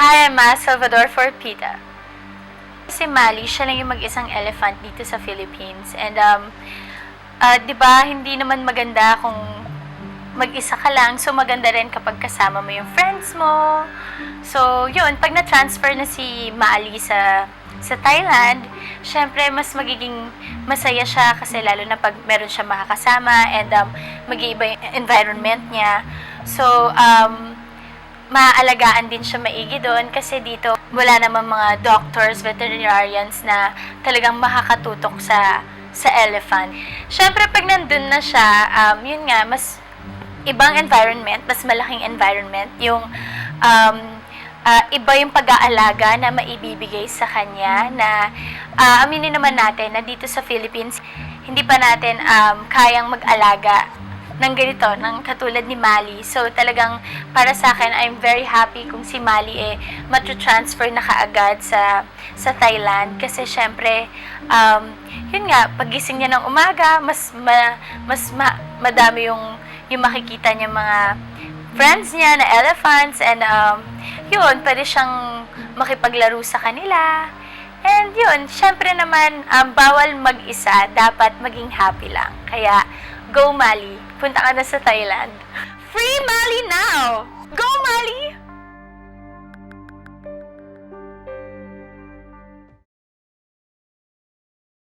Hi, I'm Salvador Forpita. Si Mali, siya lang yung mag-isang elephant dito sa Philippines. And, di ba, hindi naman maganda kung mag-isa ka lang. So, maganda rin kapag kasama mo yung friends mo. So, yun, pag na-transfer na si Mali sa Thailand, syempre, mas magiging masaya siya kasi lalo na pag meron siya makakasama and mag-iiba yung environment niya. So, maaalagaan din siya maigi doon kasi dito wala namang mga doctors, veterinarians na talagang makakatutok sa elephant. Syempre, pag nandun na siya, yun nga, mas ibang environment, mas malaking environment, yung iba yung pag-aalaga na maibibigay sa kanya na aminin naman natin na dito sa Philippines, hindi pa natin kayang mag-alaga ng ganito, ng katulad ni Mali. So, talagang para sa akin, I'm very happy kung si Mali matu-transfer na kaagad sa Thailand. Kasi, syempre, yun nga, pagising niya ng umaga, madami yung makikita niya mga friends niya na elephants. And, yun, pwede siyang makipaglaro sa kanila. And, yun, syempre naman, bawal mag-isa, dapat maging happy lang. Kaya, go Mali! Punta ka na sa Thailand. Free Mali now!